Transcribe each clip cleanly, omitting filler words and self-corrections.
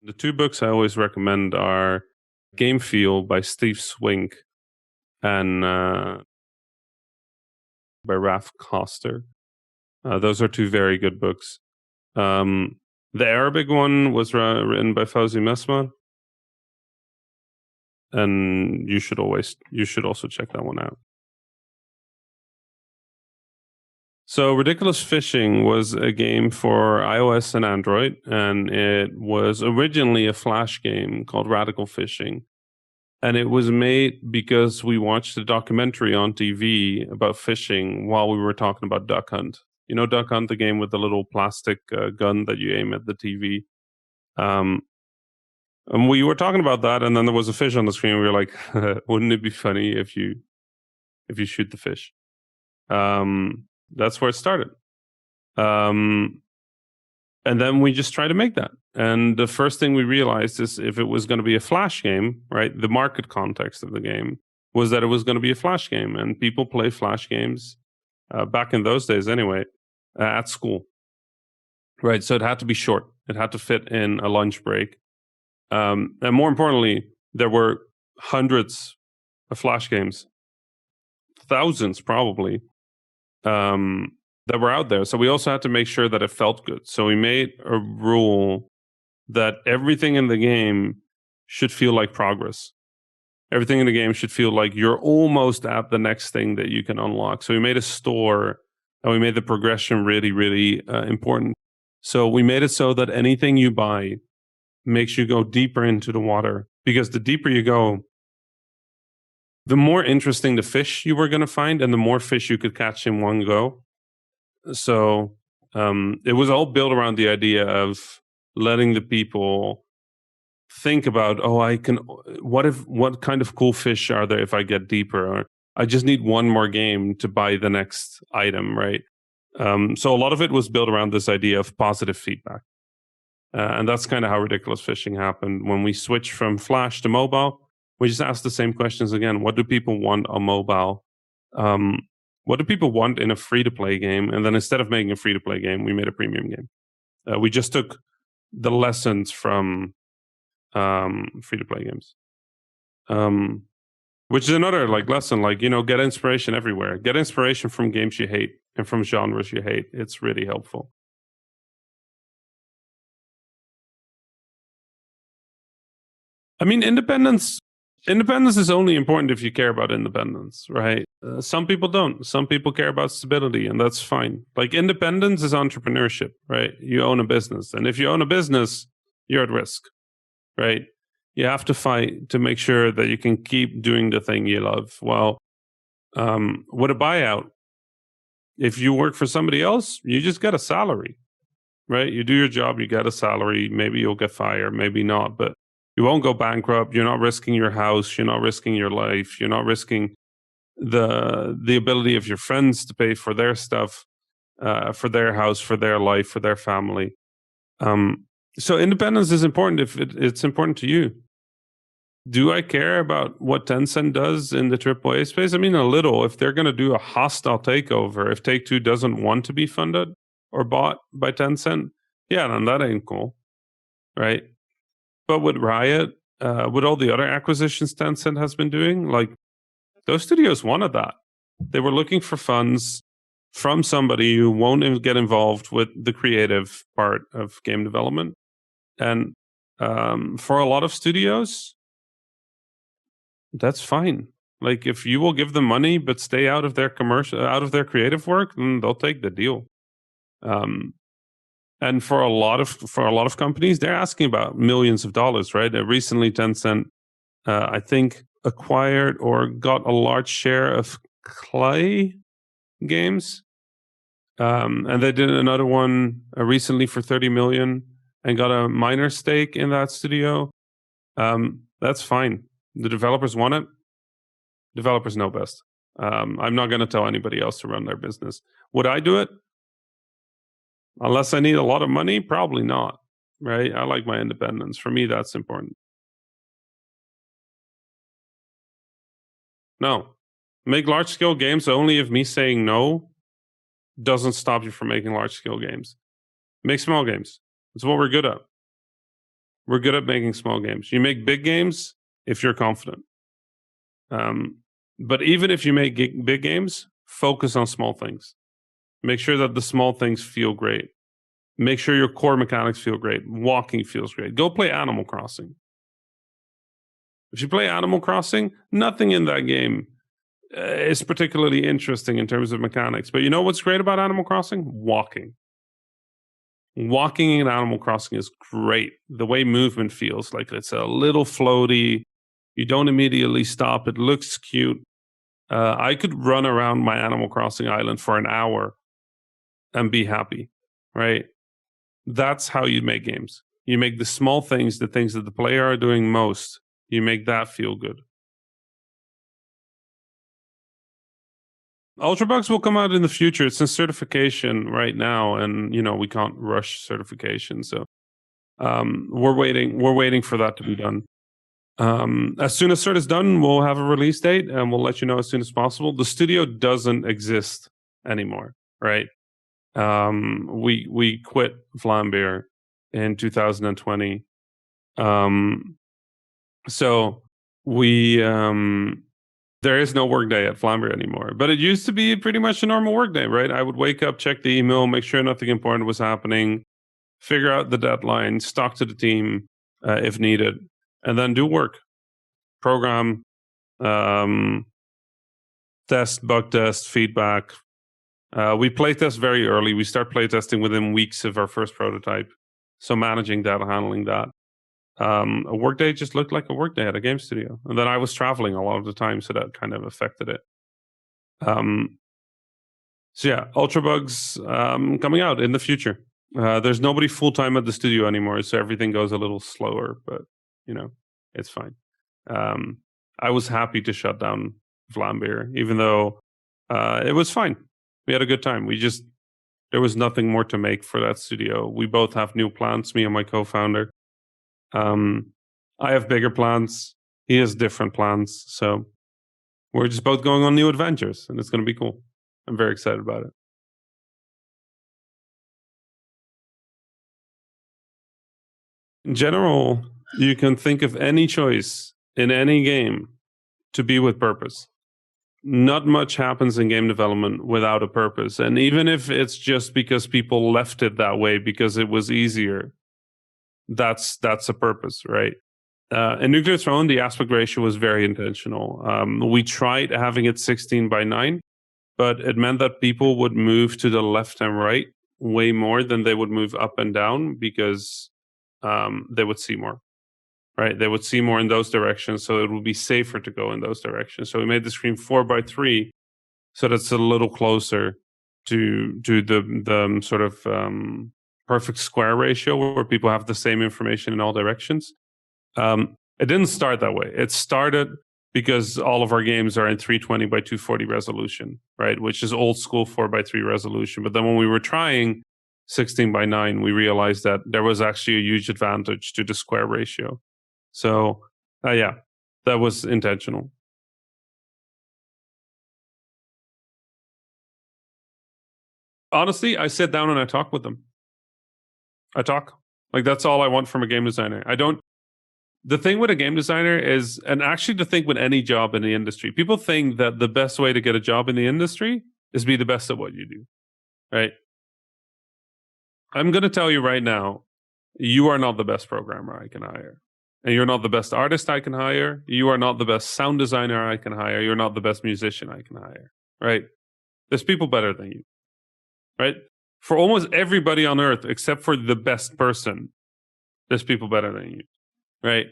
The two books I always recommend are Game Feel by Steve Swink and by Ralph Koster. Those are two very good books. The Arabic one was written by Fawzi Mesma, and you should also check that one out. So Ridiculous Fishing was a game for iOS and Android, and it was originally a Flash game called Radical Fishing. And it was made because we watched a documentary on TV about fishing while we were talking about Duck Hunt. You know Duck Hunt, the game with the little plastic gun that you aim at the TV? And we were talking about that, and then there was a fish on the screen. We were like, wouldn't it be funny if you shoot the fish? That's where it started. And then we just tried to make that. And the first thing we realized is if it was going to be a Flash game, right, the market context of the game was that it was going to be a Flash game. And people play Flash games, back in those days anyway, at school. Right, so it had to be short. It had to fit in a lunch break. And more importantly, there were hundreds of Flash games, thousands probably, that were out there. So we also had to make sure that it felt good. So we made a rule that everything in the game should feel like progress. Everything in the game should feel like you're almost at the next thing that you can unlock. So we made a store, and we made the progression really, really important. So we made it so that anything you buy makes you go deeper into the water, because the deeper you go, the more interesting the fish you were going to find, and the more fish you could catch in one go. So it was all built around the idea of letting the people think about, what kind of cool fish are there if I get deeper? Or I just need one more game to buy the next item, right? So a lot of it was built around this idea of positive feedback. And that's kind of how Ridiculous Fishing happened. When we switched from Flash to mobile, we just asked the same questions again. What do people want on mobile? What do people want in a free-to-play game? And then instead of making a free-to-play game, we made a premium game. We just took the lessons from free-to-play games. Which is another lesson, get inspiration everywhere. Get inspiration from games you hate and from genres you hate. It's really helpful. I mean, independence is only important if you care about independence, right? Some people don't. Some people care about stability, and that's fine. Independence is entrepreneurship, right? You own a business. And if you own a business, you're at risk, right? You have to fight to make sure that you can keep doing the thing you love. Well, with a buyout, if you work for somebody else, you just get a salary, right? You do your job, you get a salary. Maybe you'll get fired, maybe not, but you won't go bankrupt. You're not risking your house. You're not risking your life. You're not risking the ability of your friends to pay for their stuff, for their house, for their life, for their family. So independence is important if it's important to you. Do I care about what Tencent does in the AAA space? I mean, a little. If they're going to do a hostile takeover, if Take-Two doesn't want to be funded or bought by Tencent, yeah, then that ain't cool, right? But with Riot, with all the other acquisitions Tencent has been doing, those studios wanted that. They were looking for funds from somebody who won't get involved with the creative part of game development. And for a lot of studios, that's fine. If you will give them money but stay out of their creative work, then they'll take the deal. And for a lot of companies, they're asking about millions of dollars, right? Recently, Tencent, I think, acquired or got a large share of Clay Games, and they did another one recently for $30 million and got a minor stake in that studio. That's fine. The developers want it. Developers know best. I'm not going to tell anybody else to run their business. Would I do it? Unless I need a lot of money, probably not, right? I like my independence. For me, that's important. No. Make large-scale games only if me saying no doesn't stop you from making large-scale games. Make small games. It's what we're good at. We're good at making small games. You make big games if you're confident. But even if you make big games, focus on small things. Make sure that the small things feel great. Make sure your core mechanics feel great. Walking feels great. Go play Animal Crossing. If you play Animal Crossing, nothing in that game is particularly interesting in terms of mechanics. But you know what's great about Animal Crossing? Walking. Walking in Animal Crossing is great. The way movement feels, like it's a little floaty. You don't immediately stop. It looks cute. I could run around my Animal Crossing island for an hour and be happy, right? That's how you make games. You make the small things, the things that the player are doing most, you make that feel good. Ultrabugs will come out in the future. It's in certification right now, and we can't rush certification. So we're waiting for that to be done. As soon as cert is done, we'll have a release date, and we'll let you know as soon as possible. The studio doesn't exist anymore, right? We quit Vlambeer in 2020. So we there is no workday at Vlambeer anymore. But it used to be pretty much a normal workday, right? I would wake up, check the email, make sure nothing important was happening, figure out the deadlines, talk to the team if needed, and then do work. Program, test, bug test, feedback. We playtest very early. We start playtesting within weeks of our first prototype. So managing that, handling that. A workday just looked like a workday at a game studio. And then I was traveling a lot of the time, so that kind of affected it. So yeah, Ultrabugs coming out in the future. There's nobody full-time at the studio anymore, so everything goes a little slower, but it's fine. I was happy to shut down Vlambeer, even though it was fine. We had a good time. There was nothing more to make for that studio. We both have new plans, me and my co-founder. I have bigger plans. He has different plans. So we're just both going on new adventures, and it's going to be cool. I'm very excited about it. In general, you can think of any choice in any game to be with purpose. Not much happens in game development without a purpose. And even if it's just because people left it that way because it was easier, that's a purpose, right? In Nuclear Throne, the aspect ratio was very intentional. We tried having it 16:9, but it meant that people would move to the left and right way more than they would move up and down because they would see more, right? They would see more in those directions, so it would be safer to go in those directions. So we made the screen 4:3, so that's a little closer to the sort of perfect square ratio where people have the same information in all directions. It didn't start that way. It started because all of our games are in 320x240 resolution, right? Which is old school 4:3 resolution. But then when we were trying 16:9, we realized that there was actually a huge advantage to the square ratio. So, yeah, that was intentional. Honestly, I sit down and I talk with them. I talk. Like, that's all I want from a game designer. The thing with a game designer is, and actually the thing with any job in the industry, people think that the best way to get a job in the industry is be the best at what you do, right? I'm going to tell you right now, you are not the best programmer I can hire. And you're not the best artist I can hire. You are not the best sound designer I can hire. You're not the best musician I can hire, right? There's people better than you, right? For almost everybody on earth, except for the best person, there's people better than you, right?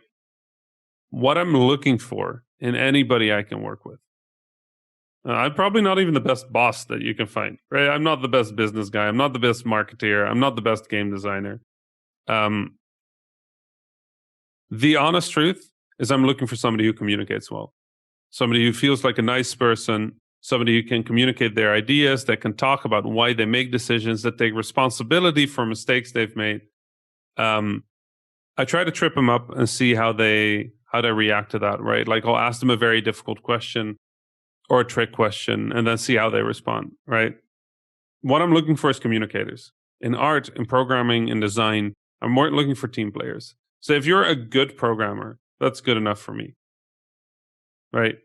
What I'm looking for in anybody I can work with. I'm probably not even the best boss that you can find, right? I'm not the best business guy. I'm not the best marketeer. I'm not the best game designer. The honest truth is I'm looking for somebody who communicates well, somebody who feels like a nice person, somebody who can communicate their ideas, that can talk about why they make decisions, that take responsibility for mistakes they've made. I try to trip them up and see how they react to that, right? Like I'll ask them a very difficult question or a trick question and then see how they respond, right? What I'm looking for is communicators. In art, in programming, in design, I'm more looking for team players. So if you're a good programmer, that's good enough for me, right?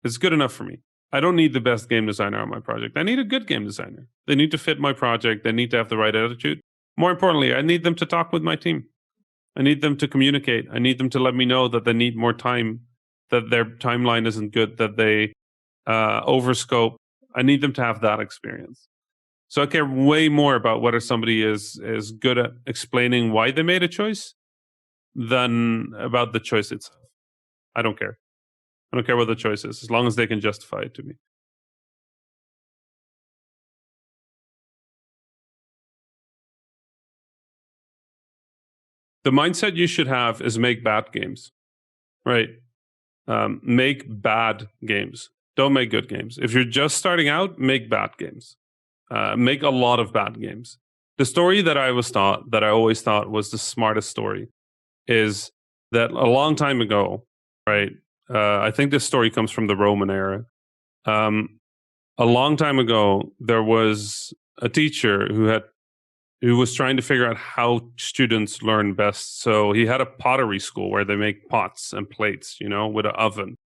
It's good enough for me. I don't need the best game designer on my project. I need a good game designer. They need to fit my project. They need to have the right attitude. More importantly, I need them to talk with my team. I need them to communicate. I need them to let me know that they need more time, that their timeline isn't good, that they overscope. I need them to have that experience. So I care way more about whether somebody is good at explaining why they made a choice than about the choice itself. I don't care. I don't care what the choice is, as long as they can justify it to me. The mindset you should have is make bad games, right? Make bad games. Don't make good games. If you're just starting out, make bad games. Make a lot of bad games. The story that I always thought was the smartest story is that a long time ago, right? I think this story comes from the Roman era. A long time ago, there was a teacher who was trying to figure out how students learn best. So he had a pottery school where they make pots and plates, with an oven.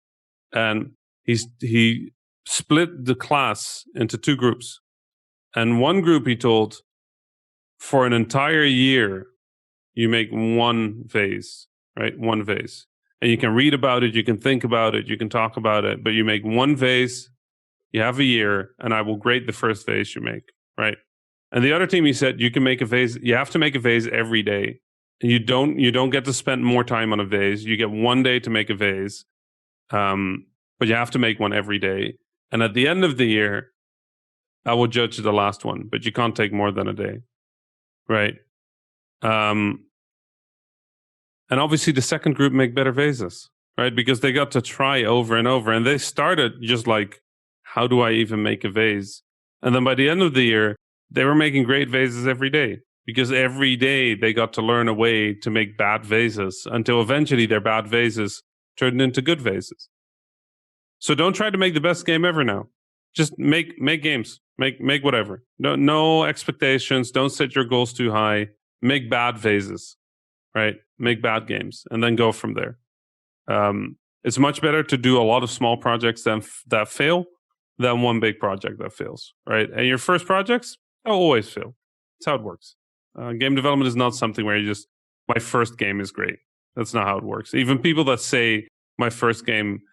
And he split the class into two groups. And one group he told, for an entire year, you make one vase, right? One vase. And you can read about it, you can think about it, you can talk about it, but you make one vase, you have a year, and I will grade the first vase you make, right? And the other team, he said, you can make a vase, you have to make a vase every day. And you don't get to spend more time on a vase. You get 1 day to make a vase, but you have to make one every day. And at the end of the year, I will judge the last one, but you can't take more than a day, right? And obviously the second group make better vases, right? Because they got to try over and over. And they started just like, how do I even make a vase? And then by the end of the year, they were making great vases every day, because every day they got to learn a way to make bad vases until eventually their bad vases turned into good vases. So don't try to make the best game ever now. Just make games. Make whatever. No expectations. Don't set your goals too high. Make bad vases, right? Make bad games and then go from there. It's much better to do a lot of small projects that fail than one big project that fails, right? And your first projects, they'll always fail. That's how it works. Game development is not something where you just, my first game is great. That's not how it works. Even people that say my first game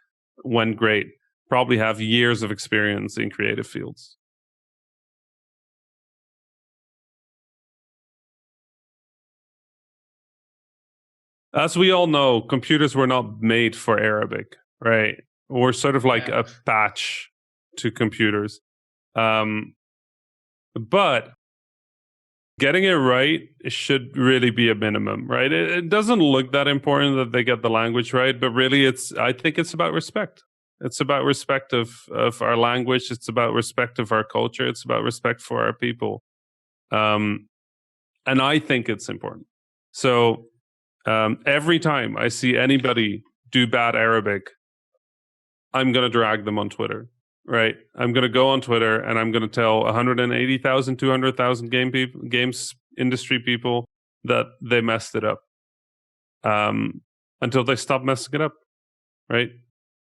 went great probably have years of experience in creative fields. As we all know, computers were not made for Arabic, right? We're sort of like a patch to computers. But getting it right should really be a minimum, right? It doesn't look that important that they get the language right, but really I think it's about respect. It's about respect of our language. It's about respect of our culture. It's about respect for our people. And I think it's important. So every time I see anybody do bad Arabic, I'm going to drag them on Twitter, right? I'm going to go on Twitter and I'm going to tell 180,000, 200,000 games industry people that they messed it up until they stop messing it up, right?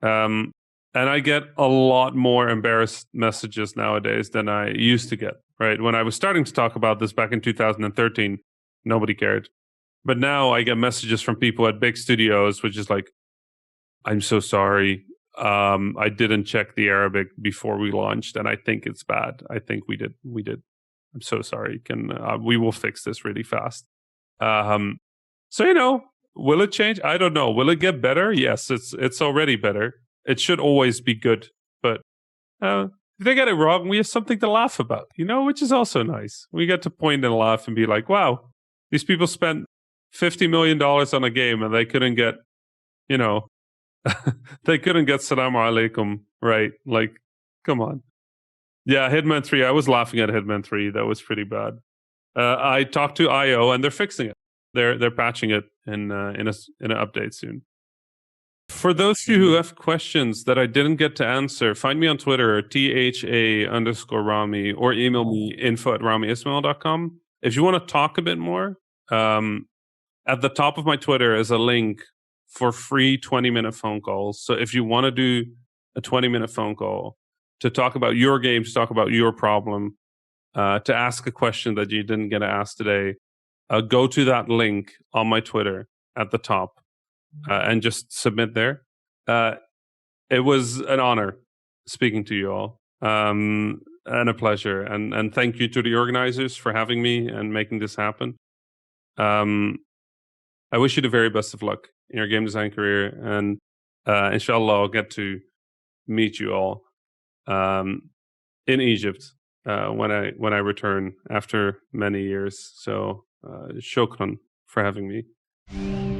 And I get a lot more embarrassed messages nowadays than I used to get, right? When I was starting to talk about this back in 2013, nobody cared. But now I get messages from people at big studios, which is like, I'm so sorry. I didn't check the Arabic before we launched, and I think it's bad. I think we did. I'm so sorry. We will fix this really fast. So will it change? I don't know. Will it get better? Yes, it's already better. It should always be good. But if they get it wrong, we have something to laugh about, which is also nice. We get to point and laugh and be like, wow, these people spent $50 million on a game and they couldn't get, they couldn't get Salaam Alaikum right. Like, come on. Yeah, Hitman 3. I was laughing at Hitman 3. That was pretty bad. I talked to IO and they're fixing it. They're patching it in an update soon. For those of you who have questions that I didn't get to answer, find me on Twitter, @THA_Ramy, or email me info@ramyismail.com. If you want to talk a bit more, At the top of my Twitter is a link for free 20-minute phone calls. So if you want to do a 20-minute phone call to talk about your game, to talk about your problem, to ask a question that you didn't get to ask today, go to that link on my Twitter at the top and just submit there. It was an honor speaking to you all, and a pleasure. And thank you to the organizers for having me and making this happen. I wish you the very best of luck in your game design career, and inshallah I'll get to meet you all in Egypt when I return after many years. So shukran for having me.